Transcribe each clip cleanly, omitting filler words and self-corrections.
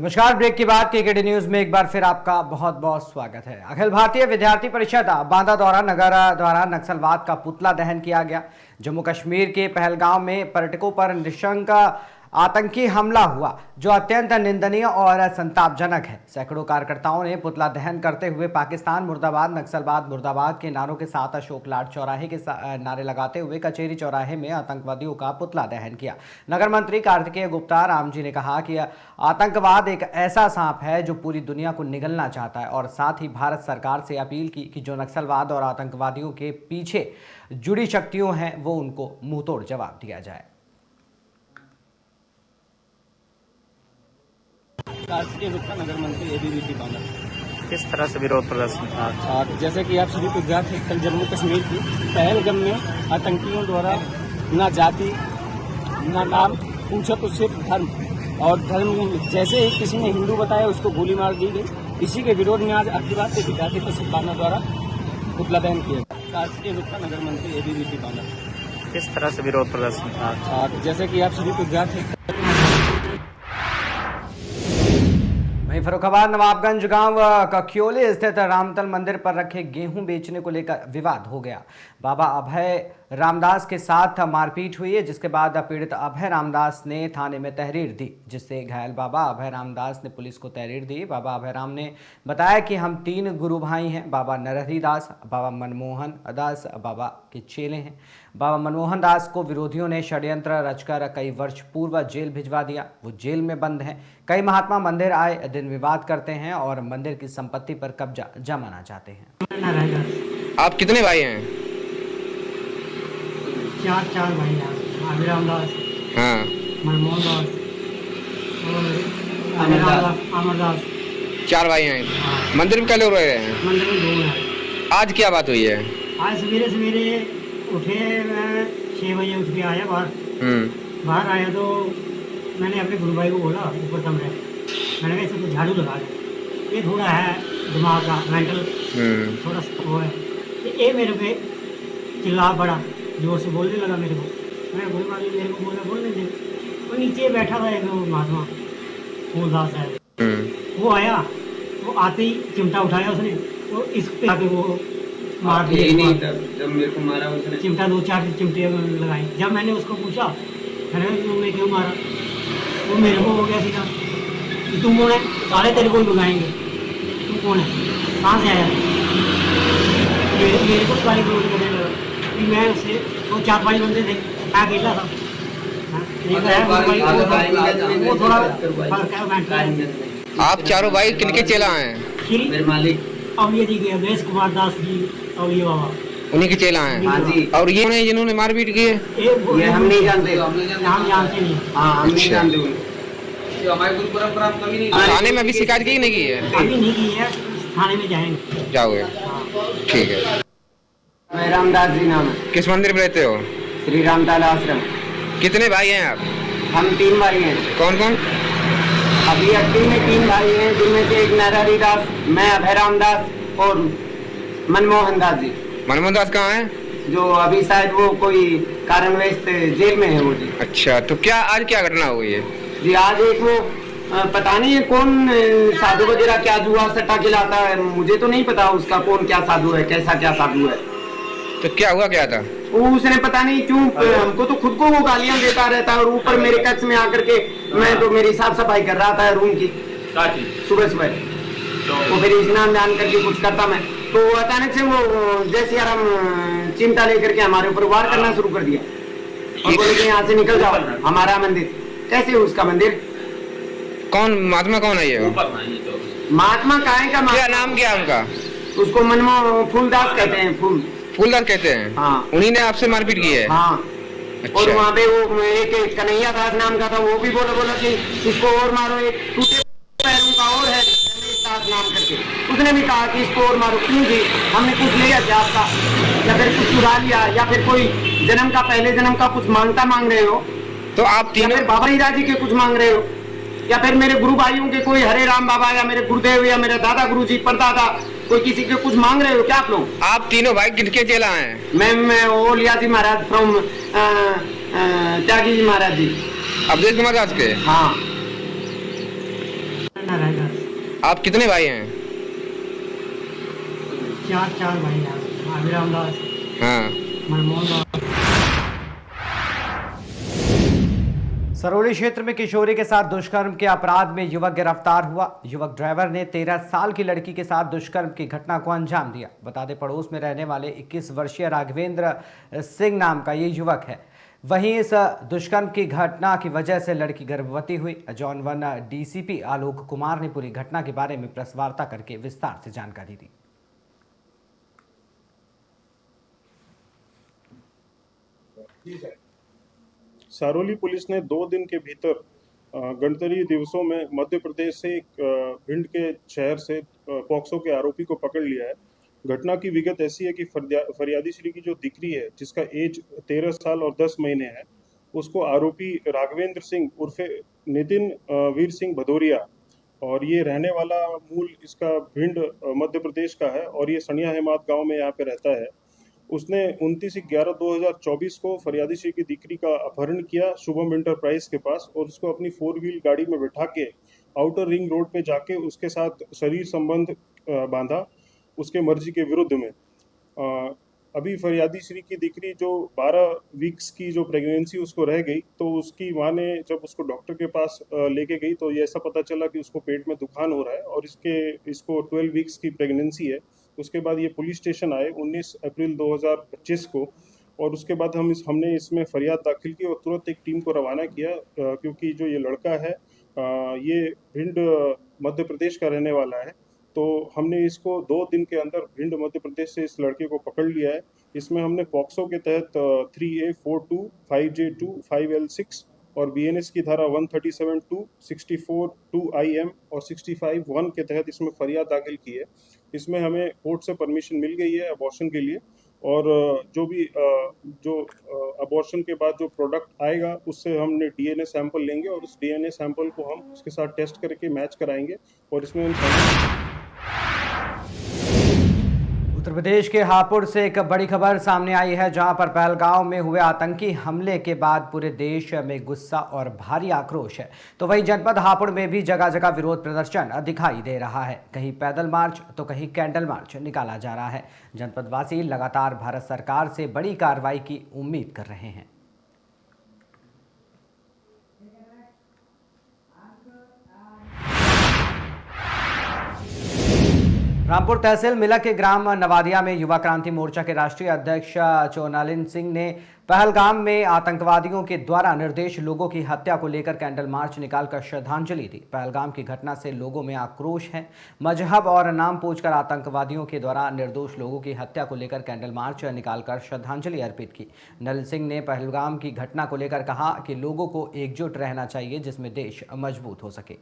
नमस्कार। ब्रेक के बाद केकेडी न्यूज में एक बार फिर आपका बहुत बहुत स्वागत है। अखिल भारतीय विद्यार्थी परिषद बांदा दौरा नगर द्वारा नक्सलवाद का पुतला दहन किया गया। जम्मू कश्मीर के पहलगांव में पर्यटकों पर निशंक आतंकी हमला हुआ जो अत्यंत निंदनीय और संतापजनक है। सैकड़ों कार्यकर्ताओं ने पुतला दहन करते हुए पाकिस्तान मुर्दाबाद, नक्सलवाद मुर्दाबाद के नारों के साथ अशोक लाड चौराहे के नारे लगाते हुए कचेरी चौराहे में आतंकवादियों का पुतला दहन किया। नगर मंत्री कार्तिकेय गुप्ता राम जी ने कहा कि आतंकवाद एक ऐसा सांप है जो पूरी दुनिया को निगलना चाहता है और साथ ही भारत सरकार से अपील की कि जो नक्सलवाद और आतंकवादियों के पीछे जुड़ी शक्तियों हैं वो उनको मुंहतोड़ जवाब दिया जाए। कार्तिकेय गुप्ता, नगर मंत्री एबीवीपी बांदा। किस तरह से विरोध प्रदर्शन था? जैसे कि आप सभी को ज्ञात है, कल जम्मू कश्मीर की पहलगाम में आतंकियों द्वारा ना जाति ना नाम पूछा तो सिर्फ धर्म और धर्म जैसे ही किसी ने हिंदू बताया उसको गोली मार दी गई। इसी के विरोध में आज अखिल भारतीय विद्यार्थी परिषद बांदा द्वारा पुतला दहन किया। कार्तिकेय गुप्ता, नगर मंत्री एबीवीपी बांदा। किस तरह से विरोध प्रदर्शन था? जैसे कि आप सभी को ज्ञात है, वहीं फर्रुखाबाद नवाबगंज गांव कक्योली स्थित रामतल मंदिर पर रखे गेहूं बेचने को लेकर विवाद हो गया। बाबा अभय रामदास के साथ मारपीट हुई है, जिसके बाद पीड़ित अभय रामदास ने थाने में तहरीर दी, जिससे घायल बाबा अभय रामदास ने पुलिस को तहरीर दी। बाबा अभय राम ने बताया कि हम 3 गुरु भाई हैं। बाबा नरहरि दास, बाबा मनमोहन दास बाबा के चेले हैं। बाबा मनमोहन दास को विरोधियों ने षड्यंत्र रचकर कई वर्ष पूर्व जेल भिजवा दिया। वो जेल में बंद हैं। कई महात्मा मंदिर आए दिन विवाद करते हैं और मंदिर की संपत्ति पर कब्जा जमाना चाहते हैं। आप कितने भाई हैं? चार भाई हैं। अभय रामदास, हाँ, मनमोहन दास और अमरदास। 4 भाई हैं। हाँ। मंदिर में क्या लोग रह रहे हैं? मंदिर में 2 हैं। आज क्या बात हुई है? आज सवेरे सवेरे उठे, मैं 6 बजे उठ के आया बाहर। बाहर आया तो मैंने अपने गुरु भाई को बोला ऊपर कमरे, मैंने कहा इसको झाड़ू लगा दे, ये थोड़ा है दिमाग का मेंटल थोड़ा वो है। ये मेरे पे चिल्ला पड़ा, जोर से बोलने लगा मेरे को। मैं गुरु भाई मेरे को बोला बोलने दे। वो नीचे बैठा था एक महात्मा फूलदास है, वो आया। वो आते ही चिमटा उठाया उसने, वो इस पे आके वो मार दिया। जब मेरे को मारा उसने चिमटा 2-4 चिमटे लगाई। जब मैंने उसको पूछा मैंने तुमने क्यों मारा, वो मेरे को हो गया सीधा कि तुम कौन है, सारे तेरे को ही भगाएंगे, तुम कौन है, कहाँ से आया। मेरे को गाली गलौज करने लगा कि मैं उससे, वो 4-5 बंदे थे, मैं अकेला था। वो थोड़ा फर्क है। आप चारों भाई किनके चेला हैं? मेरे मालिक अवलिया जी के, अवधेश कुमार दास जी अवलिया बाबा, उन्हीं के चेला हैं। हाँ जी। और ये उन्हें जिन्होंने मारपीट की है? ये हम नहीं जानते, हम जानते नहीं। हाँ, हम नहीं जानते। हमारे गुरु परंपरा कभी नहीं। थाने में अभी शिकायत की नहीं की है? अभी नहीं की है, थाने में जाएंगे। जाओगे? ठीक है। मैं रामदास जी नाम है। किस मंदिर में रहते हो? श्री रामताल आश्रम। कितने भाई हैं आप? हम 3 भाई हैं। कौन कौन? अभी अट्टी में 3 भाई हैं, जिनमें से एक नरहरि दास, मैं अभय रामदास और मनमोहन दास जी। मनमोहन दास कहाँ है? जो अभी शायद वो कोई कारणवश जेल में है वो जी। अच्छा, तो क्या आज क्या घटना हुई है? जी आज एक वो पता नहीं है कौन साधु वगैरह क्या जुआ सट्टा खिलाता है, मुझे तो नहीं पता उसका कौन क्या साधु है, कैसा क्या साधु है। तो क्या हुआ, क्या था? उसने पता नहीं क्यों हमको तो खुद को वो गालियां देता रहता है और ऊपर मेरे कक्ष में आकर के, मैं तो मेरी साफ सफाई कर रहा था रूम की सुबह सुबह, तो फिर स्नान ध्यान करके कुछ करता मैं, तो अचानक से वो जैसे यार हम चिमटा लेकर के हमारे ऊपर वार करना शुरू कर दिया और बोले कि यहाँ से निकल जाओ, हमारा मंदिर। कैसे उसका मंदिर? कौन महात्मा, कौन है ये? महात्मा काहे का? क्या नाम क्या उनका? उसको मनमोहन फूलदास कहते हैं। फूलदास कहते हैं। हाँ। उन्हीं ने आपसे मारपीट की है? हाँ। अच्छा। और वहाँ पे वो एक कन्हैया दास नाम का था, वो भी बोला कि इसको और मारो, एक टूटे पैरों का और है दास नाम करके, उसने भी कहा कि इसको और मारो। क्यों जी, हमने कुछ लिया क्या आपका, या फिर कुछ चुरा लिया, या फिर कोई जन्म का, पहले जन्म का कुछ मांगता मांग रहे हो? तो आप तीनों बाबा हीरा जी के कुछ मांग रहे हो, या फिर मेरे गुरु भाइयों के कोई हरे राम बाबा, या मेरे गुरुदेव, या मेरे दादा गुरु जी परदादा, कोई किसी के कुछ मांग रहे हो क्या आप लोग? आप तीनों भाई किनके चेला हैं? मैं ओलिया जी महाराज फ्रॉम त्यागी जी महाराज जी। अवधेश कुमार दास के? हाँ। आप कितने भाई हैं? चार भाई हैं। अभिराम दास, हाँ। मनमोहन दास। सरौली क्षेत्र में किशोरी के साथ दुष्कर्म के अपराध में युवक गिरफ्तार हुआ। युवक ड्राइवर ने 13 साल की लड़की के साथ दुष्कर्म की घटना को अंजाम दिया। बता दें, पड़ोस में रहने वाले 21 वर्षीय राघवेंद्र सिंह नाम का ये युवक है। वहीं इस दुष्कर्म की घटना की वजह से लड़की गर्भवती हुई। जॉन 1 डीसीपी आलोक कुमार ने पूरी घटना के बारे में प्रेस वार्ता करके विस्तार से जानकारी दी। सारोली पुलिस ने 2 दिन के भीतर गणतंत्र दिवसों में मध्य प्रदेश से भिंड के शहर से पॉक्सो के आरोपी को पकड़ लिया है। घटना की विगत ऐसी है कि फरियादी श्री की जो दिक्री है, जिसका एज 13 साल और 10 महीने है, उसको आरोपी राघवेंद्र सिंह उर्फे नितिन वीर सिंह भदौरिया, और ये रहने वाला मूल इसका भिंड मध्य प्रदेश का है और ये सनिया हेमाद गांव में यहाँ पे रहता है। उसने 29/11/2024 को फरियादी श्री की दिक्री का अपहरण किया शुभम इंटरप्राइज के पास, और उसको अपनी 4 व्हील गाड़ी में बिठा के आउटर रिंग रोड पे जाके उसके साथ शरीर संबंध बांधा उसके मर्जी के विरुद्ध में। अभी फरियादी श्री की दिक्री जो 12 वीक्स की जो प्रेगनेंसी उसको रह गई, तो उसकी माँ ने जब उसको डॉक्टर के पास लेके गई तो ये ऐसा पता चला कि उसको पेट में दुखान हो रहा है और इसको 12 वीक्स की प्रेगनेंसी है। उसके बाद ये पुलिस स्टेशन आए 19 अप्रैल 2025 को, और उसके बाद हमने इसमें फरियाद दाखिल की और तुरंत एक टीम को रवाना किया, क्योंकि जो ये लड़का है ये भिंड मध्य प्रदेश का रहने वाला है। तो हमने इसको 2 दिन के अंदर भिंड मध्य प्रदेश से इस लड़के को पकड़ लिया है। इसमें हमने पॉक्सो के तहत 3A42, 5J2, 5L6 और BNS की धारा 137(2), 64(2) IM और 65(1) के तहत इसमें फरियाद दाखिल की है। इसमें हमें कोर्ट से परमिशन मिल गई है अबॉर्शन के लिए, और जो अबॉर्शन के बाद जो प्रोडक्ट आएगा उससे हमने DNA सैंपल लेंगे और उस DNA सैंपल को हम उसके साथ टेस्ट करके मैच कराएंगे और इसमें उत्तर प्रदेश के हापुड़ से एक बड़ी खबर सामने आई है, जहां पर पहलगांव में हुए आतंकी हमले के बाद पूरे देश में गुस्सा और भारी आक्रोश है। तो वहीं जनपद हापुड़ में भी जगह जगह विरोध प्रदर्शन दिखाई दे रहा है। कहीं पैदल मार्च तो कहीं कैंडल मार्च निकाला जा रहा है। जनपदवासी लगातार भारत सरकार से बड़ी कार्रवाई की उम्मीद कर रहे हैं। रामपुर तहसील मिला के ग्राम नवादिया में युवा क्रांति मोर्चा के राष्ट्रीय अध्यक्ष चोनालिन सिंह ने पहलगाम में आतंकवादियों के द्वारा निर्दोष लोगों की हत्या को लेकर कैंडल मार्च निकालकर श्रद्धांजलि दी। पहलगाम की घटना से लोगों में आक्रोश है। मजहब और नाम पूछकर आतंकवादियों के द्वारा निर्दोष लोगों की हत्या को लेकर कैंडल मार्च निकालकर श्रद्धांजलि अर्पित की। नलिन सिंह ने पहलगाम की घटना को लेकर कहा कि लोगों को एकजुट रहना चाहिए, जिसमें देश मजबूत हो सके।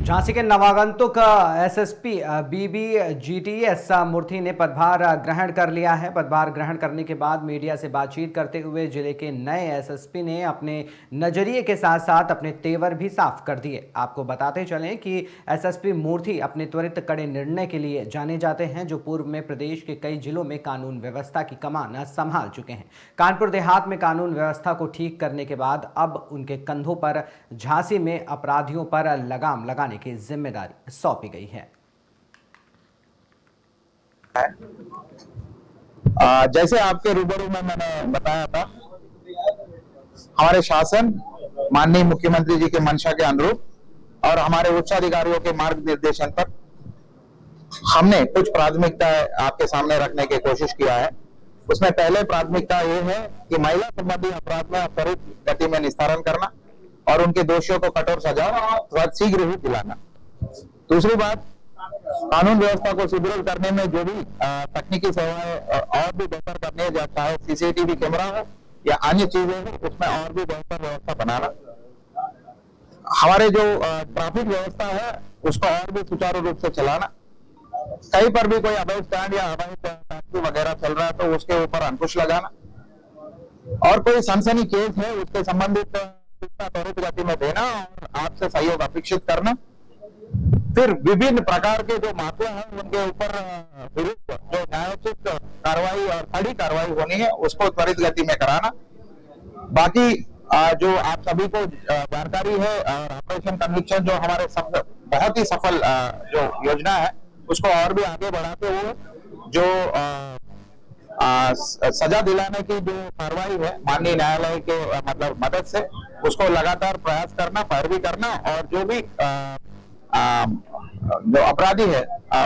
झांसी के नवागंतुक एसएसपी BBGTS मूर्ति ने पदभार ग्रहण कर लिया है। पदभार ग्रहण करने के बाद मीडिया से बातचीत करते हुए जिले के नए एसएसपी ने अपने नजरिए के साथ साथ अपने तेवर भी साफ कर दिए। आपको बताते चलें कि एसएसपी मूर्ति अपने त्वरित कड़े निर्णय के लिए जाने जाते हैं, जो पूर्व में प्रदेश के कई जिलों में कानून व्यवस्था की कमान संभाल चुके हैं। कानपुर देहात में कानून व्यवस्था को ठीक करने के बाद अब उनके कंधों पर झांसी में अपराधियों पर लगाम लगाने की जिम्मेदारी सौंपी गई है। जैसे आपके रूबरू में मैंने बताया था, हमारे शासन माननीय मुख्यमंत्री जी के मंशा के अनुरूप और हमारे उच्च अधिकारियों के मार्गनिर्देशन पर हमने कुछ प्राथमिकता आपके सामने रखने की कोशिश किया है। उसमें पहले प्राथमिकता ये है कि महिला संबंधी अपराध में त्वरित गति में निस्तारण करना और उनके दोषियों को कठोर सजा शीघ्र ही दिलाना। दूसरी बात, कानून व्यवस्था को सुदृढ़ करने में जो भी तकनीकी सेवाएं और भी बेहतर करनी है, चाहे CCTV कैमरा हो या अन्य चीजें हो, उसमें और भी बेहतर व्यवस्था बनाना। हमारे जो ट्रैफिक व्यवस्था है उसको और भी सुचारू रूप से चलाना। कहीं पर भी कोई अवैध स्टैंड या अवैध टैक्सी वगैरह चल रहा है तो उसके ऊपर अंकुश लगाना, और कोई सनसनी केस है उसके संबंधित त्वरित गति में देना और आपसे सहयोग अपेक्षित करना। फिर विभिन्न प्रकार के जो माफिया हैं उनके ऊपर विरुद्ध जो न्यायोचित कार्रवाई और कड़ी कार्रवाई होनी है उसको त्वरित गति में कराना। बाकी जो आप सभी को जानकारी है और ऑपरेशन कन्विक्शन जो हमारे सब बहुत ही सफल जो योजना है उसको और भी आगे बढ़ाते हुए जो सजा दिलाने की जो कार्रवाई है माननीय न्यायालय के मतलब मदद से उसको लगातार प्रयास करना, पैरवी करना और जो भी जो अपराधी है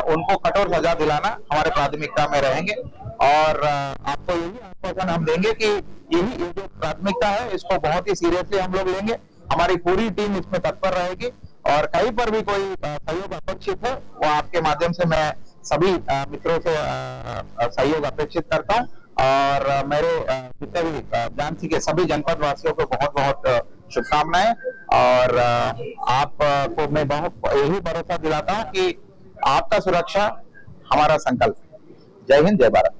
उनको कठोर सजा दिलाना हमारे प्राथमिकता में रहेंगे। और आपको यही आश्वासन हम देंगे कि यही ये जो प्राथमिकता है इसको बहुत ही सीरियसली हम लोग लेंगे। हमारी पूरी टीम इसमें तत्पर रहेगी और कहीं पर भी कोई सहयोग अपेक्षित है वो आपके माध्यम से मैं सभी मित्रों से सहयोग अपेक्षित करता हूं। और मेरे जितने भी झांसी के सभी जनपद वासियों को बहुत बहुत शुभकामनाएं। और आपको मैं बहुत यही भरोसा दिलाता हूं कि आपका सुरक्षा हमारा संकल्प। जय हिंद, जय भारत।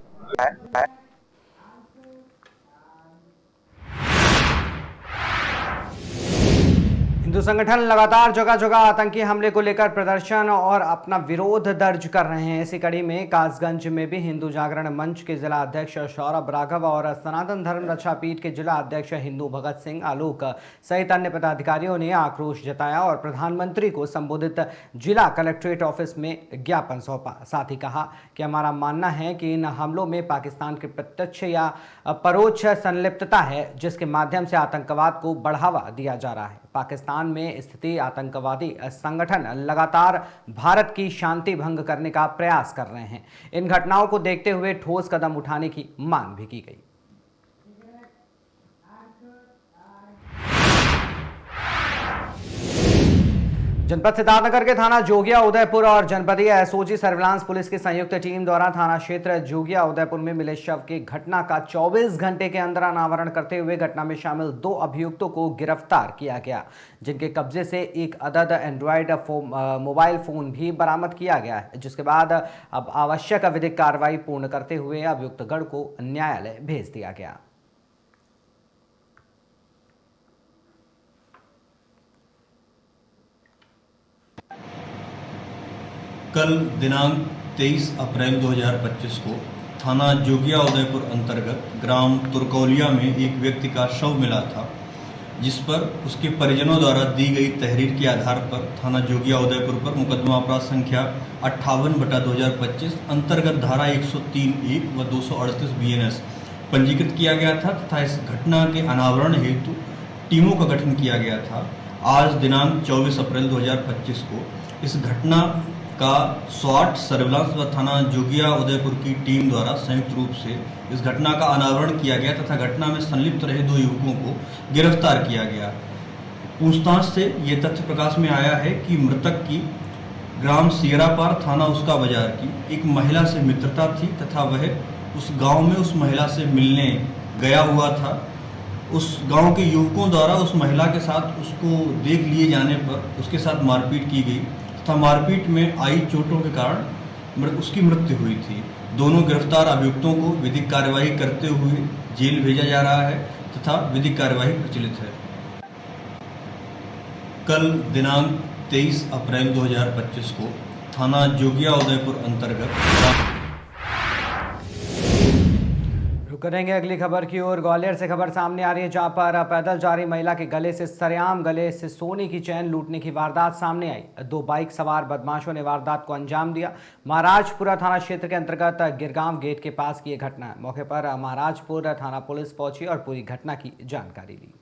हिंदू संगठन लगातार जगह जगह आतंकी हमले को लेकर प्रदर्शन और अपना विरोध दर्ज कर रहे हैं। इसी कड़ी में कासगंज में भी हिंदू जागरण मंच के जिला अध्यक्ष सौरभ राघव और सनातन धर्म रक्षा पीठ के जिला अध्यक्ष हिंदू भगत सिंह आलोक सहित अन्य पदाधिकारियों ने आक्रोश जताया और प्रधानमंत्री को संबोधित जिला कलेक्ट्रेट ऑफिस में ज्ञापन सौंपा। साथ ही कहा कि हमारा मानना है कि इन हमलों में पाकिस्तान की प्रत्यक्ष या परोक्ष संलिप्तता है, जिसके माध्यम से आतंकवाद को बढ़ावा दिया जा रहा है। पाकिस्तान में स्थिति आतंकवादी संगठन लगातार भारत की शांति भंग करने का प्रयास कर रहे हैं। इन घटनाओं को देखते हुए ठोस कदम उठाने की मांग भी की गई। जनपद सिद्धार्थनगर के थाना जोगिया उदयपुर और जनपदीय एसओजी सर्विलांस पुलिस की संयुक्त टीम द्वारा थाना क्षेत्र जोगिया उदयपुर में मिले शव की घटना का 24 घंटे के अंदर अनावरण करते हुए घटना में शामिल 2 अभियुक्तों को गिरफ्तार किया गया, जिनके कब्जे से एक अदद एंड्रॉयड मोबाइल फोन भी बरामद किया गया है। जिसके बाद अब आवश्यक विधिक कार्रवाई पूर्ण करते हुए अभियुक्तगण को न्यायालय भेज दिया गया। कल दिनांक 23 अप्रैल 2025 को थाना जोगिया उदयपुर अंतर्गत ग्राम तुरकौलिया में एक व्यक्ति का शव मिला था, जिस पर उसके परिजनों द्वारा दी गई तहरीर के आधार पर थाना जोगिया उदयपुर पर मुकदमा अपराध संख्या 58/2025 अंतर्गत धारा 103(1) व 238 BNS पंजीकृत किया गया था तथा इस घटना के अनावरण हेतु टीमों का गठन किया गया था। आज दिनांक 24 अप्रैल 2025 को इस घटना का स्वाट सर्विलांस व थाना जोगिया उदयपुर की टीम द्वारा संयुक्त रूप से इस घटना का अनावरण किया गया तथा घटना में संलिप्त रहे 2 युवकों को गिरफ्तार किया गया। पूछताछ से ये तथ्य प्रकाश में आया है कि मृतक की ग्राम सियरापार थाना उसका बाजार की एक महिला से मित्रता थी तथा वह उस गांव में उस महिला से मिलने गया हुआ था। उस गांव के युवकों द्वारा उस महिला के साथ उसको देख लिए जाने पर उसके साथ मारपीट की गई तथा मारपीट में आई चोटों के कारण उसकी मृत्यु हुई थी। दोनों गिरफ्तार अभियुक्तों को विधिक कार्यवाही करते हुए जेल भेजा जा रहा है तथा विधिक कार्यवाही प्रचलित है। कल दिनांक 23 अप्रैल 2025 को थाना जोगिया उदयपुर अंतर्गत करेंगे अगली खबर की ओर। ग्वालियर से खबर सामने आ रही है, जहां पर पैदल जा रही महिला के गले से सरेआम गले से सोने की चैन लूटने की वारदात सामने आई। 2 बाइक सवार बदमाशों ने वारदात को अंजाम दिया। महाराजपुरा थाना क्षेत्र के अंतर्गत गिरगांव गेट के पास की यह घटना है। मौके पर महाराजपुर थाना पुलिस पहुंची और पूरी घटना की जानकारी ली।